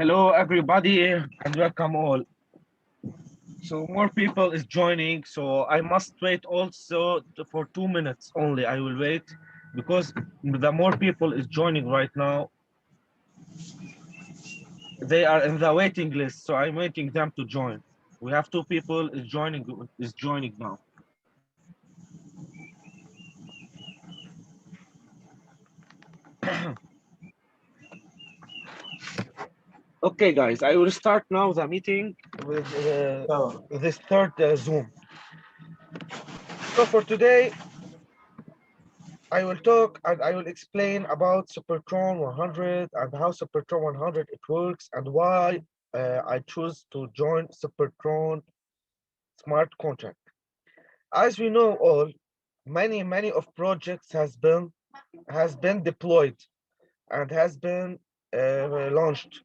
Hello, everybody, and welcome all. So more people is joining, so I must wait also for 2 minutes only. I will wait because the more people is joining right now, they are in the waiting list. So I'm waiting them to join. We have two people is joining now. Okay, guys, I will start now the meeting with So, this third Zoom. So for today, I will talk and I will explain about Supertron 100 and how Supertron 100 it works and why I choose to join Supertron smart contract. As we know all, many of projects has been deployed and has been launched.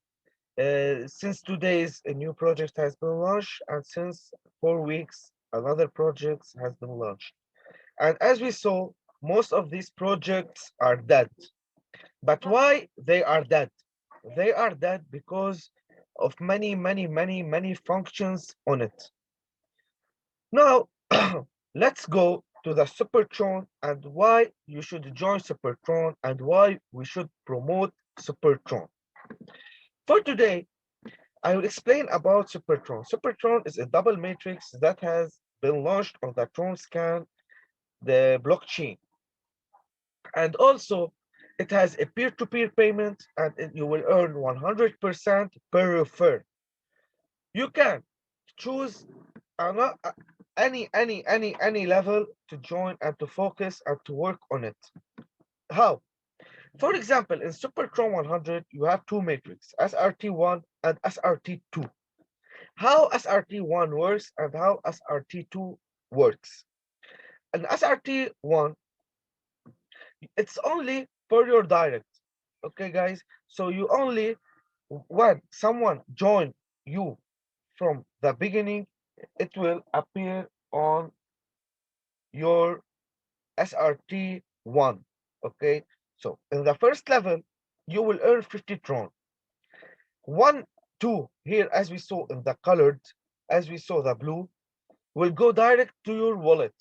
Since 2 days, a new project has been launched, and since 4 weeks, another project has been launched. And as we saw, most of these projects are dead. But why they are dead? They are dead because of many functions on it. Now, let's go to the Supertron and why you should join Supertron and why we should promote Supertron. For today, I will explain about Supertron. Supertron is a double matrix that has been launched on the TronScan, the blockchain. And also, it has a peer-to-peer payment and you will earn 100% per refer. You can choose any level to join and to focus and to work on it. How? For example, in Supertron 100, you have two matrices, SRT1 and SRT2. How SRT1 works and how SRT2 works. And SRT1, it's only for your direct. Okay, guys? So you only, when someone join you from the beginning, it will appear on your SRT1. Okay, so in the first level, you will earn 50 Tron. 1, 2, here as we saw in the colored, as we saw the blue, will go direct to your wallet.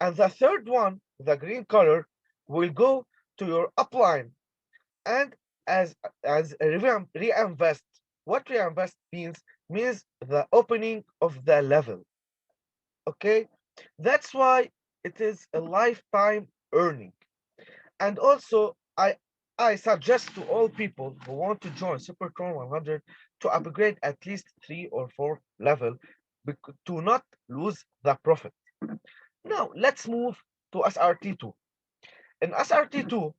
And the third one, the green color, will go to your upline. And as a reinvest, what reinvest means the opening of the level. Okay, that's why it is a lifetime earning. And also, I suggest to all people who want to join Supertron 100 to upgrade at least 3 or 4 level to not lose the profit. Now let's move to SRT2. In SRT2,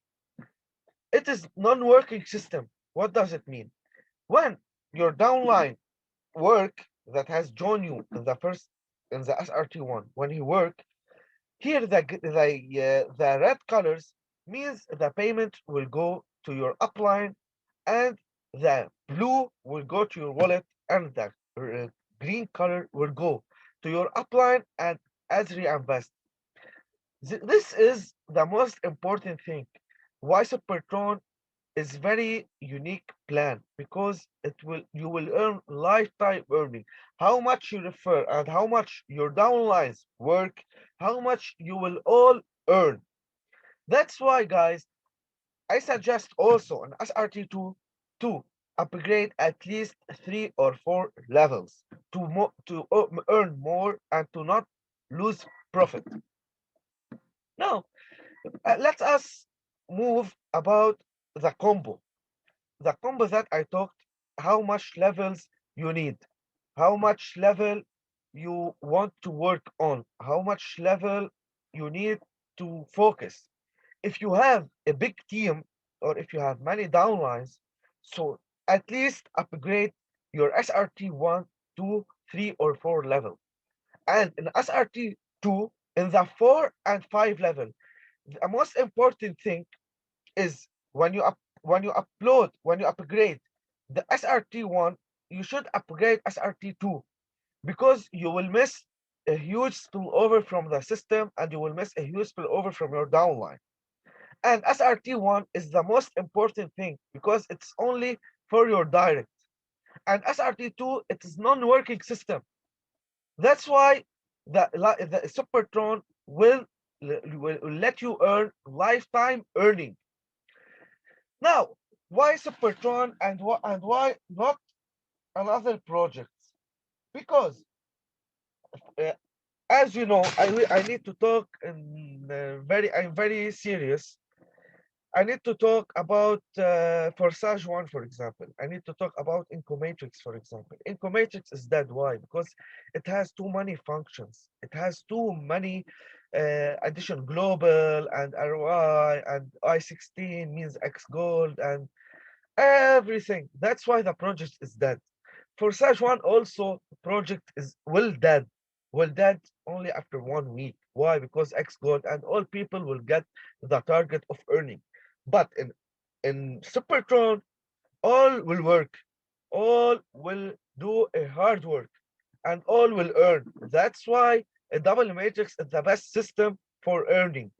it is non-working system. What does it mean? When your downline work that has joined you in the SRT1, when he work, here the red colors means the payment will go to your upline and the blue will go to your wallet and the green color will go to your upline and as reinvest. This is the most important thing. Why Supertron is very unique plan because it will you will earn lifetime earning. How much you refer and how much your downlines work, how much you will all earn. That's why, guys, I suggest also an SRT2 to upgrade at least 3 or 4 levels to earn more and to not lose profit. Now, let us move about the combo. The combo that I talked, how much levels you need, how much level you want to work on, how much level you need to focus. If you have a big team or if you have many downlines, so at least upgrade your SRT1 to 3 or 4 level. And in SRT2, in the 4 and 5 level, the most important thing is when you upgrade the SRT1, you should upgrade SRT2 because you will miss a huge spillover from the system and you will miss a huge spillover from your downline. And SRT1 is the most important thing because it's only for your direct. and SRT2, it is non-working system. That's why the Supertron will let you earn lifetime earning. Now, why Supertron and why not another projects? Because uh, as you know, I need to talk in I'm very serious. I need to talk about Forsage 1, for example. I need to talk about Incomatrix, for example. Incomatrix is dead. Why? Because it has too many functions. It has too many addition global and ROI and I16 means X gold and everything. That's why the project is dead. Forsage 1 also project is dead. Well dead only after 1 week. Why? Because X gold and all people will get the target of earning. But in Supertron, all will work, all will do a hard work, and all will earn. That's why a double matrix is the best system for earning.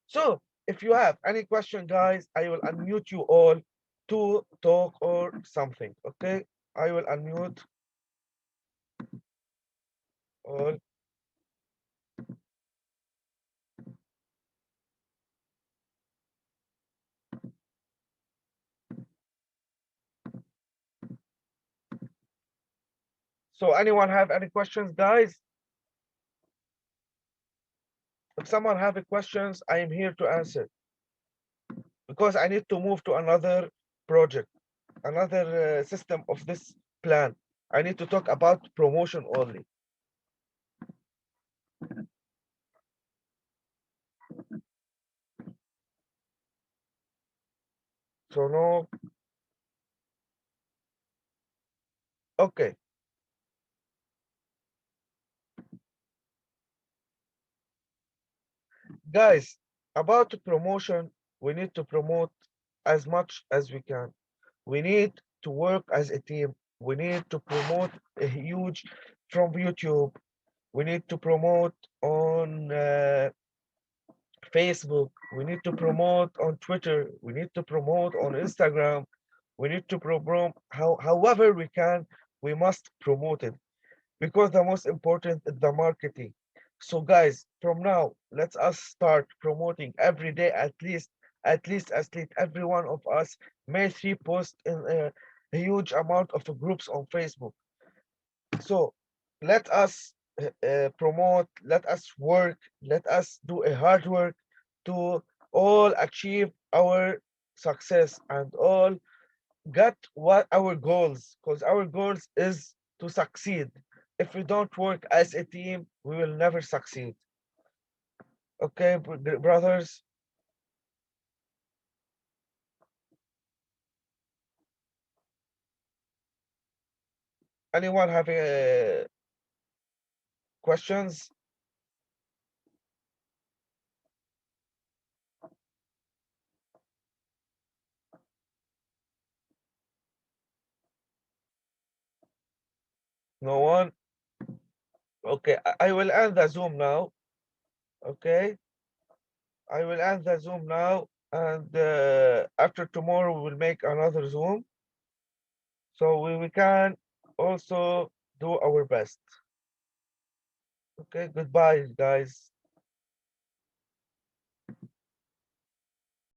So if you have any question, guys, I will unmute you all to talk or something. Okay, I will unmute all. So anyone have any questions, guys? If someone have a questions, I am here to answer because I need to move to another project, another system of this plan. I need to talk about promotion only. So no, okay, guys, about promotion, we need to promote as much as we can. We need to work as a team. We need to promote a huge from YouTube. We need to promote on Facebook. We need to promote on Twitter. We need to promote on Instagram. We need to promote however we can. We must promote it because the most important is the marketing. So guys, from now, let us start promoting every day at least every one of us may three post in a huge amount of groups on Facebook. So let us promote, let us work, let us do a hard work to all achieve our success and all get what our goals, because our goals is to succeed. If we don't work as a team, we will never succeed. Okay, brothers? Anyone have questions? No one? Okay, I will end the Zoom now. Okay, I will end the Zoom now, and after tomorrow we will make another Zoom, so we can also do our best. Okay, goodbye, guys.